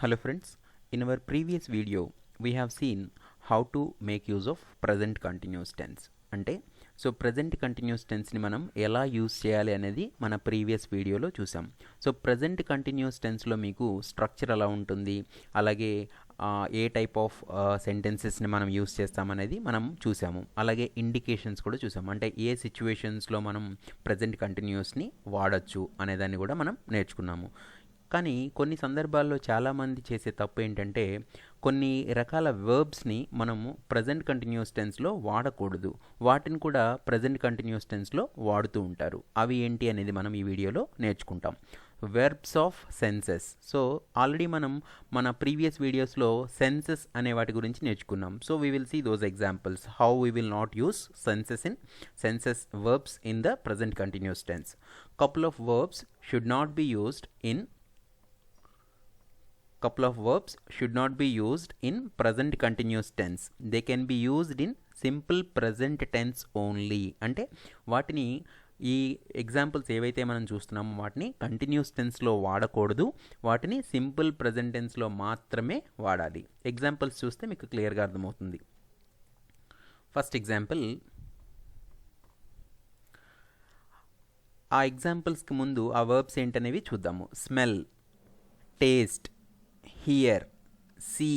Hello friends, in our previous video we have seen how to make use of present continuous tense. అంటే so present continuous టెన్స్ని మనం ఎలా use చేయాలి అనేది మన previous వీడియోలో చూసాం. సో ప్రజెంట్ కంటిన్యూస్ టెన్స్లో మీకు స్ట్రక్చర్ ఎలా ఉంటుంది, అలాగే ఏ టైప్ ఆఫ్ సెంటెన్సెస్ని మనం యూజ్ చేస్తామనేది మనం చూసాము. అలాగే ఇండికేషన్స్ కూడా చూసాము, అంటే ఏ సిచ్యువేషన్స్లో మనం ప్రజెంట్ కంటిన్యూస్ని వాడచ్చు అనేదాన్ని కూడా మనం నేర్చుకున్నాము. కానీ కొన్ని సందర్భాల్లో చాలామంది చేసే తప్పు ఏంటంటే కొన్ని రకాల వర్బ్స్ని మనము ప్రజెంట్ కంటిన్యూస్ టెన్స్లో వాడకూడదు, వాటిని కూడా ప్రజెంట్ కంటిన్యూస్ టెన్స్లో వాడుతూ ఉంటారు. అవి ఏంటి అనేది మనం ఈ వీడియోలో నేర్చుకుంటాం. Verbs of senses. So already మనం మన ప్రీవియస్ వీడియోస్లో సెన్సెస్ అనే వాటి గురించి నేర్చుకున్నాం. So we will see those examples how we will not use senses verbs in the present continuous tense. Couple of verbs should not be used in couple of verbs should not be used in present continuous tense. They can be used in simple present tense only. అంటే వాటిని ఈ examples ఏవైతే మనం చూస్తున్నామో వాటిని continuous టెన్స్లో వాడకూడదు, వాటిని simple present టెన్స్లో మాత్రమే వాడాలి. ఎగ్జాంపుల్స్ చూస్తే మీకు క్లియర్గా అర్థమవుతుంది. ఫస్ట్ ఎగ్జాంపుల్, ఆ ఎగ్జాంపుల్స్కి ముందు ఆ వర్బ్స్ ఏంటనేవి చూద్దాము. Smell, taste, hear, see,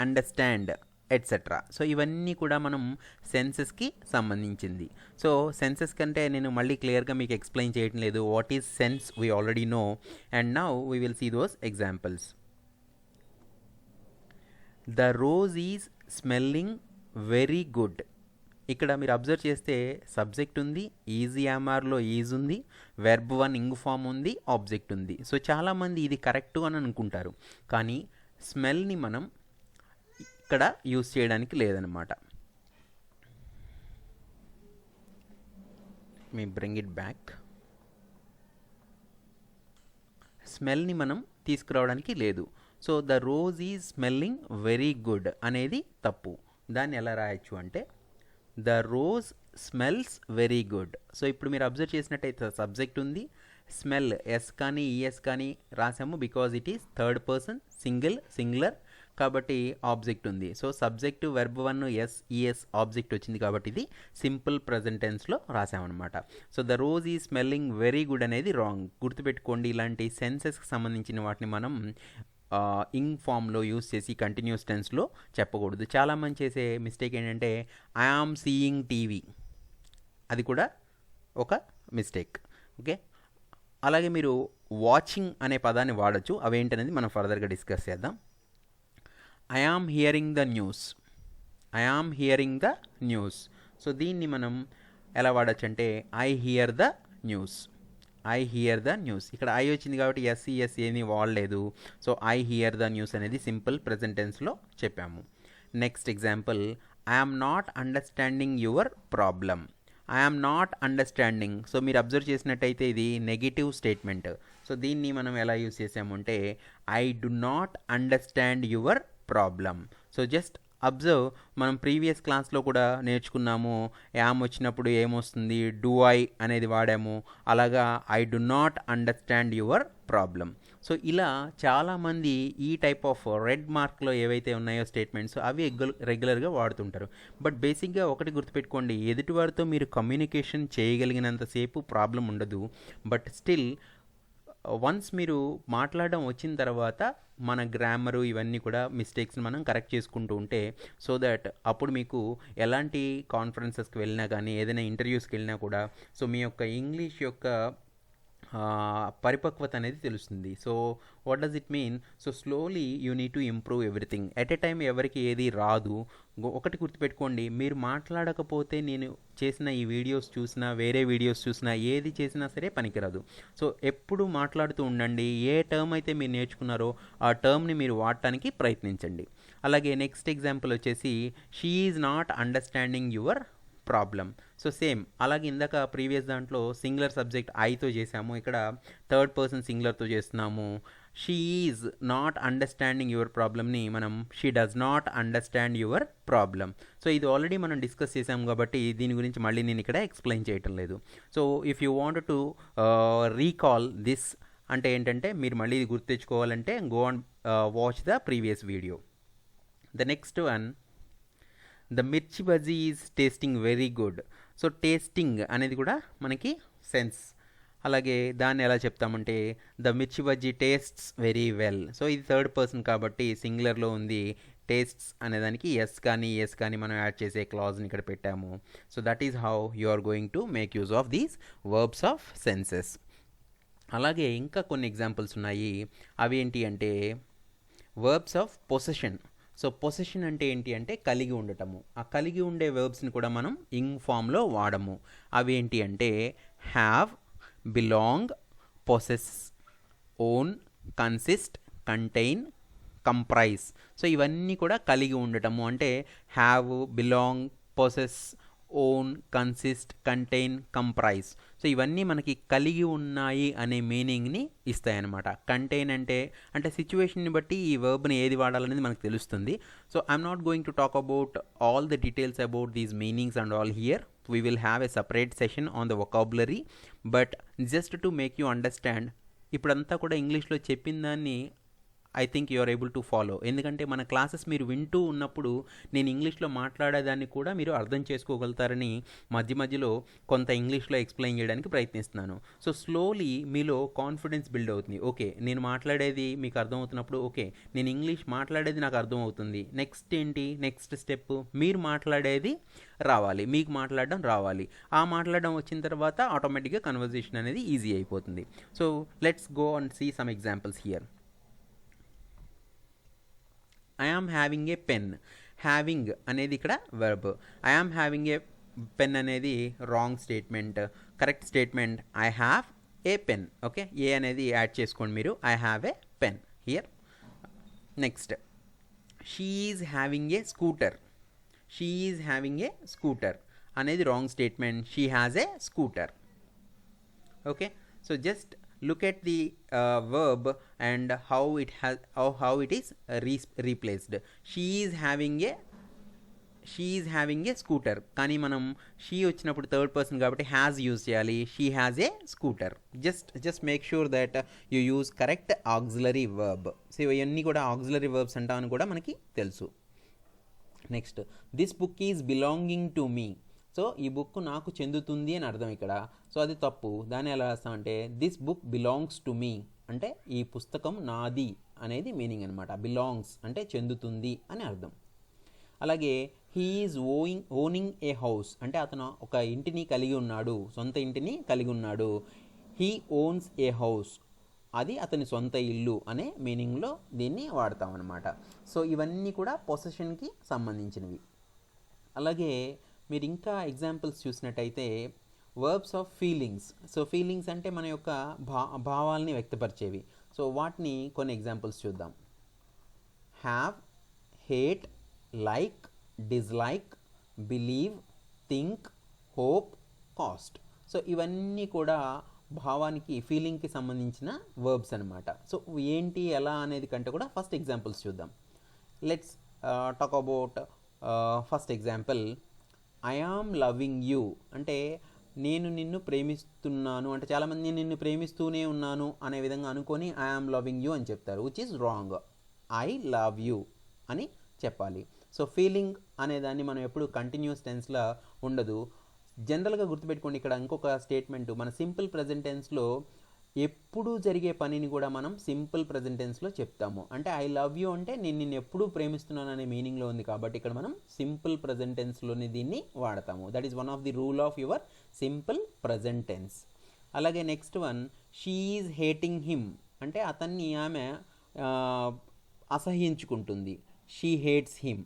understand etcetera. So ఇవన్నీ కూడా మనం సెన్సెస్కి సంబంధించింది. సో సెన్సెస్ కంటే నేను మళ్ళీ క్లియర్గా మీకు ఎక్స్ప్లెయిన్ చేయటం లేదు. What is sense we already know, and now we will see those examples. The rose is smelling very good. ఇక్కడ మీరు అబ్జర్వ్ చేస్తే సబ్జెక్ట్ ఉంది, ఈజీ యామార్లో ఈజ్ ఉంది, వెర్బ్ వన్ ఇంగ్ ఫామ్ ఉంది, ఆబ్జెక్ట్ ఉంది. సో చాలామంది ఇది కరెక్టు అని అనుకుంటారు, కానీ స్మెల్ని మనం ఇక్కడ యూజ్ చేయడానికి లేదనమాట. మీ బ్రింగ్ ఇట్ బ్యాక్. స్మెల్ని మనం తీసుకురావడానికి లేదు. So the rose is smelling very good అనేది తప్పు. దాన్ని ఎలా రాయొచ్చు అంటే the rose smells very good. So ఇప్పుడు మీరు అబ్జర్వ్ చేసినట్టయితే సబ్జెక్ట్ ఉంది, స్మెల్ ఎస్ కానీ ఈఎస్ కానీ రాసాము because it is third person singular కాబట్టి ఆబ్జెక్ట్ ఉంది. So subject verb one S ES object వచ్చింది కాబట్టి ఇది సింపుల్ ప్రజెంట్ టెన్స్లో రాసామన్నమాట. So the rose is smelling very good అనేది రాంగ్. గుర్తుపెట్టుకోండి, ఇలాంటి సెన్సెస్కి సంబంధించిన వాటిని మనం ఇంగ్ ఫామ్లో యూస్ చేసి కంటిన్యూస్ టెన్స్లో చెప్పకూడదు. చాలామంది చేసే మిస్టేక్ ఏంటంటే ఐ ఆమ్ సీయింగ్ టీవీ, అది కూడా ఒక మిస్టేక్. ఓకే, అలాగే మీరు వాచింగ్ అనే పదాన్ని వాడచ్చు. అవేంటనేది మనం ఫర్దర్గా డిస్కస్ చేద్దాం. I am hearing the news. So దీన్ని మనం ఎలా వాడచ్చు అంటే ఐ హియర్ ద న్యూస్. ఇక్కడ ఐ వచ్చింది కాబట్టి ఎస్ ఏమీ వాడలేదు. So I hear the news అనేది సింపుల్ ప్రెజెంట్ టెన్స్లో చెప్పాము. Next example, I am not understanding your problem. So మీరు అబ్జర్వ్ చేసినట్టయితే ఇది నెగిటివ్ స్టేట్మెంట్. సో దీన్ని మనం ఎలా యూజ్ చేసామంటే I do not understand your problem. So just observe, మనం ప్రీవియస్ క్లాస్లో కూడా నేర్చుకున్నాము, యామ్ వచ్చినప్పుడు ఏమొస్తుంది, డూ ఐ అనేది వాడాము. అలాగా I do not understand your problem. So ఇలా చాలామంది ఈ టైప్ ఆఫ్ రెడ్ మార్క్లో ఏవైతే ఉన్నాయో స్టేట్మెంట్స్ అవి రెగ్యులర్గా వాడుతుంటారు. బట్ బేసిక్గా ఒకటి గుర్తుపెట్టుకోండి, ఎదుటివారితో మీరు కమ్యూనికేషన్ చేయగలిగినంతసేపు ప్రాబ్లం ఉండదు. బట్ స్టిల్ వన్స్ మీరు మాట్లాడడం వచ్చిన తర్వాత మన గ్రామరు ఇవన్నీ కూడా మిస్టేక్స్ని మనం కరెక్ట్ చేసుకుంటూ ఉంటే సో దట్ అప్పుడు మీకు ఎలాంటి కాన్ఫరెన్సెస్కి వెళ్ళినా కానీ ఏదైనా ఇంటర్వ్యూస్కి వెళ్ళినా కూడా సో మీ యొక్క ఇంగ్లీష్ యొక్క పరిపక్వత అనేది తెలుస్తుంది. So what does it mean? So slowly you need to improve everything at a time. ఎవరికి ఏది రాదు. ఒకటి గుర్తుపెట్టుకోండి, మీరు మాట్లాడకపోతే నేను చేసిన ఈ వీడియోస్ చూసినా వేరే వీడియోస్ చూసినా ఏది చేసినా సరే పనికిరాదు. సో ఎప్పుడు మాట్లాడుతూ ఉండండి. ఏ టర్మ్ అయితే మీరు నేర్చుకున్నారో ఆ టర్మ్ని మీరు వాడటానికి ప్రయత్నించండి. అలాగే నెక్స్ట్ ఎగ్జాంపుల్ వచ్చేసి she is not understanding your problem. So same అలాగే ఇందాక ప్రీవియస్ దాంట్లో సింగులర్ సబ్జెక్ట్ ఐతో చేసాము, ఇక్కడ థర్డ్ పర్సన్ సింగులర్తో చేస్తున్నాము. She is not understanding your ప్రాబ్లమ్ని మనం she does not understand your problem. So ఇది ఆల్రెడీ మనం డిస్కస్ చేసాము కాబట్టి దీని గురించి మళ్ళీ నేను ఇక్కడ ఎక్స్ప్లెయిన్ చేయటం లేదు. So if you want to recall this అంటే ఏంటంటే మీరు మళ్ళీ ఇది గుర్తు తెచ్చుకోవాలంటే go and watch the previous video. The next one, the mirchi bajji is tasting very good. So tasting అనేది కూడా మనకి సెన్స్. అలాగే దాన్ని ఎలా చెప్తామంటే the mirchi bajji tastes very well. So ఇది థర్డ్ పర్సన్ కాబట్టి సింగులర్లో ఉంది. టేస్ట్స్ అనేదానికి ఎస్ కానీ మనం యాడ్ చేసే క్లాజ్ని ఇక్కడ పెట్టాము. So that is how you are going to make use of these verbs of senses. అలాగే ఇంకా కొన్ని ఎగ్జాంపుల్స్ ఉన్నాయి. అవి ఏంటి అంటే verbs of possession. So possession అంటే ఏంటి అంటే కలిగి ఉండటము. ఆ కలిగి ఉండే వర్బ్స్ని కూడా మనం ఇంగ్ ఫామ్లో వాడము. అవి ఏంటి అంటే have, belong, possess, own, consist, contain, comprise. So ఇవన్నీ కూడా కలిగి ఉండటము అంటే have, belong, possess, own, consist, contain, comprise. So ఇవన్నీ మనకి కలిగి ఉన్నాయి అనే మీనింగ్ని ఇస్తాయన్నమాట. కంటైన్ అంటే సిచ్యువేషన్ని బట్టి ఈ వర్బ్ని ఏది వాడాలనేది మనకు తెలుస్తుంది. So I'm not going to talk about all the details about these meanings and all here. We will have a separate session on the vocabulary, but just to make you understand, ఇప్పుడంతా కూడా ఇంగ్లీష్లో చెప్పిన దాన్ని I think you are able to follow. ఎందుకంటే మన classes మీరు వింటూ ఉన్నప్పుడు నేను ఇంగ్లీష్లో మాట్లాడేదాన్ని కూడా మీరు అర్థం చేసుకోగలుగుతారని మధ్యలో కొంత ఇంగ్లీష్లో ఎక్స్ప్లెయిన్ చేయడానికి ప్రయత్నిస్తున్నాను. సో స్లోలీ మీలో కాన్ఫిడెన్స్ బిల్డ్ అవుతుంది. ఓకే, నేను మాట్లాడేది మీకు అర్థమవుతున్నప్పుడు ఓకే నేను ఇంగ్లీష్ మాట్లాడేది నాకు అర్థమవుతుంది. నెక్స్ట్ ఏంటి, నెక్స్ట్ స్టెప్ మీరు మాట్లాడేది రావాలి, మీకు మాట్లాడడం రావాలి. ఆ మాట్లాడడం వచ్చిన తర్వాత ఆటోమేటిక్గా కన్వర్జేషన్ అనేది ఈజీ అయిపోతుంది. So let's go and see some examples here. I am having a pen. Having అనేది ఇక్కడ verb. I am having a pen అనేది wrong statement. Correct statement I have a pen. Okay, a అనేది add చేసుకోండి మీరు. I have a pen here. Next, she is having a scooter. She is having a scooter అనేది wrong statement. She has a scooter. Okay, so just look at the verb and how it is replaced. she is having a scooter కానీ మనం she వచ్చినప్పుడు third person కాబట్టి has use చేయాలి. she has a scooter. just make sure that you use correct auxiliary verb. So ఇవన్నీ కూడా auxiliary verbs అంటామని కూడా మనకి తెలుసు. Next, this book is belonging to me. So ఈ బుక్ నాకు చెందుతుంది అని అర్థం ఇక్కడ. సో అది తప్పు. దాన్ని ఎలా రాస్తామంటే this book belongs to me అంటే ఈ పుస్తకం నాది అనేది మీనింగ్ అనమాట. బిలాంగ్స్ అంటే చెందుతుంది అని అర్థం. అలాగే he is owning A house అంటే అతను ఒక ఇంటిని కలిగి ఉన్నాడు, సొంత ఇంటిని కలిగి ఉన్నాడు. హీ ఓన్స్ ఏ హౌస్ అది అతని సొంత ఇల్లు అనే మీనింగ్లో దీన్ని వాడతామన్నమాట. సో ఇవన్నీ కూడా పొసెషన్కి సంబంధించినవి. అలాగే మీరు ఇంకా ఎగ్జాంపుల్స్ చూసినట్టయితే verbs of feelings. So feelings అంటే మన యొక్క భావాల్ని వ్యక్తపరిచేవి. సో వాటిని కొన్ని ఎగ్జాంపుల్స్ చూద్దాం. Have, hate, like, dislike, believe, think, hope, cost. So ఇవన్నీ కూడా భావానికి ఫీలింగ్కి సంబంధించిన వర్బ్స్ అనమాట. సో ఏంటి ఎలా అనేది కంటే కూడా ఫస్ట్ ఎగ్జాంపుల్స్ చూద్దాం. Let's talk about first example. I am loving you అంటే నేను నిన్ను ప్రేమిస్తున్నాను అంటే చాలామంది నిన్ను ప్రేమిస్తూనే ఉన్నాను అనే విధంగా అనుకొని ఐ ఆమ్ లవింగ్ యూ అని చెప్తారు, which is wrong. I love you అని చెప్పాలి. సో ఫీలింగ్ అనేదాన్ని మనం ఎప్పుడు కంటిన్యూస్ టెన్స్లో ఉండదు. జనరల్గా గుర్తుపెట్టుకోండి, ఇక్కడ ఇంకొక స్టేట్మెంట్ మన సింపుల్ ప్రెజెంట్ టెన్స్లో ఎప్పుడు జరిగే పనిని కూడా మనం సింపుల్ ప్రెజెంట్ టెన్స్లో చెప్తాము. అంటే ఐ లవ్ యూ అంటే నేను నిన్ను ఎప్పుడు ప్రేమిస్తున్నాను అనే మీనింగ్లో ఉంది కాబట్టి ఇక్కడ మనం సింపుల్ ప్రెజెంట్ టెన్స్లోనే దీన్ని వాడతాము. That is one of the rule of your simple present tense. అలాగే next one, she is hating him అంటే అతన్ని ఆమె అసహ్యించుకుంటుంది. She hates him.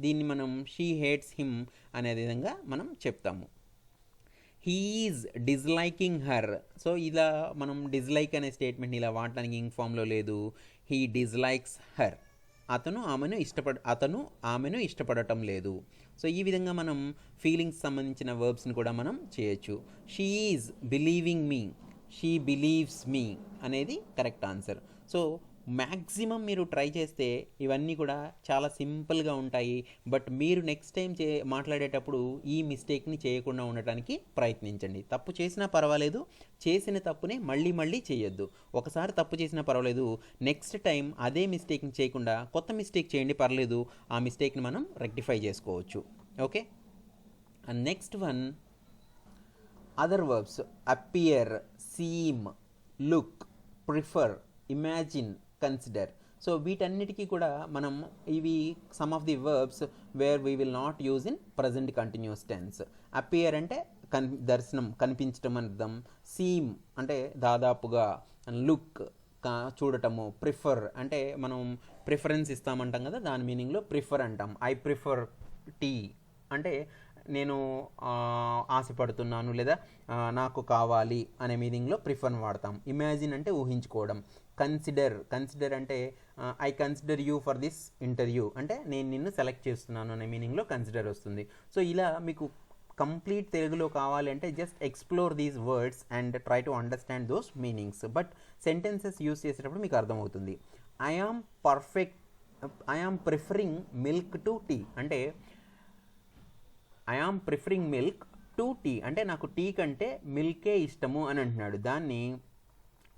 దీన్ని మనం షీ హేట్స్ హిమ్ అనే విధంగా మనం చెప్తాము. He is disliking her. So ఇలా మనం డిస్లైక్ అనే స్టేట్మెంట్ని ఇలా వాడటానికి ఇంక్ ఫామ్లో లేదు. He dislikes her. అతను ఆమెను ఇష్టపడటం లేదు. సో ఈ విధంగా మనం ఫీలింగ్స్ సంబంధించిన వర్బ్స్ని కూడా మనం చేయొచ్చు. She is believing me, she believes me అనేది కరెక్ట్ ఆన్సర్. సో మ్యాక్సిమం మీరు ట్రై చేస్తే ఇవన్నీ కూడా చాలా సింపుల్గా ఉంటాయి. బట్ మీరు నెక్స్ట్ టైం మాట్లాడేటప్పుడు ఈ మిస్టేక్ని చేయకుండా ఉండటానికి ప్రయత్నించండి. తప్పు చేసినా పర్వాలేదు, చేసిన తప్పుని మళ్ళీ మళ్ళీ చేయొద్దు. ఒకసారి తప్పు చేసినా పర్వాలేదు, నెక్స్ట్ టైం అదే మిస్టేక్ని చేయకుండా కొత్త మిస్టేక్ చేయండి, పర్లేదు. ఆ మిస్టేక్ని మనం రెక్టిఫై చేసుకోవచ్చు. Okay, and next one, other verbs appear, seem, look, prefer, imagine, consider. So వీటన్నిటికీ కూడా మనం ఇవి some of the verbs where we will not use in present continuous tense. Appear అంటే దర్శనం, కనిపించటం అర్థం. సీమ్ అంటే దాదాపుగా. లుక్ చూడటము. ప్రిఫర్ అంటే మనం ప్రిఫరెన్స్ ఇస్తామంటాం కదా, దాని మీనింగ్లో ప్రిఫర్ అంటాం. ఐ ప్రిఫర్ టీ అంటే నేను ఆశపడుతున్నాను లేదా నాకు కావాలి అనే మీనింగ్లో ప్రిఫర్ని వాడతాం. ఇమాజిన్ అంటే ఊహించుకోవడం. కన్సిడర్ అంటే I consider you for this interview అంటే నేను నిన్ను సెలెక్ట్ చేస్తున్నాను అనే మీనింగ్లో కన్సిడర్ వస్తుంది. సో ఇలా మీకు కంప్లీట్ తెలుగులో కావాలి అంటే just explore these words and try to understand those meanings. But sentences use చేసేటప్పుడు మీకు అర్థమవుతుంది. I am preferring milk to tea అంటే I am preferring milk to tea అంటే నాకు టీ కంటే మిల్కే ఇష్టము అని అంటున్నాడు. దాన్ని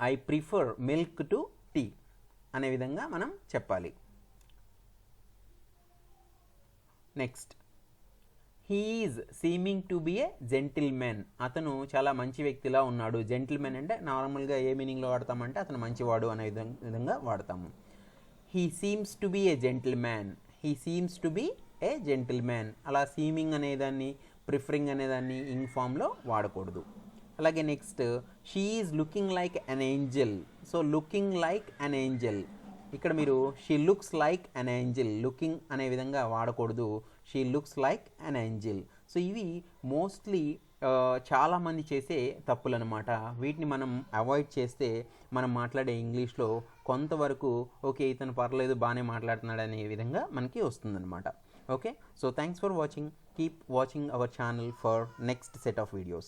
I prefer milk to tea అనే విధంగా మనం చెప్పాలి. Next, he is seeming to be a gentlemen. అతను చాలా మంచి వ్యక్తిలా ఉన్నాడు. జెంటిల్మెన్ అంటే నార్మల్గా ఏ మీనింగ్లో వాడతామంటే అతను మంచివాడు అనే విధంగా వాడతాము. He seems to be a gentlemen. He seems to be a gentlemen. అలా సీమింగ్ అనేదాన్ని, ప్రిఫరింగ్ అనేదాన్ని ఇంగ్ ఫామ్లో వాడకూడదు. అలాగే next, she is looking like an angel. So looking like an angel, ఇక్కడ మీరు she looks like an angel, looking అనే విధంగా వాడకూడదు. She looks like an angel. So ఇవి మోస్ట్లీ చాలామంది చేసే తప్పులు అనమాట. వీటిని మనం అవాయిడ్ చేస్తే మనం మాట్లాడే ఇంగ్లీష్లో కొంతవరకు ఓకే ఇతను పర్లేదు బాగానే మాట్లాడుతున్నాడు అనే విధంగా మనకి వస్తుందన్నమాట. Okay, so thanks for watching. Keep watching our channel for next set of videos.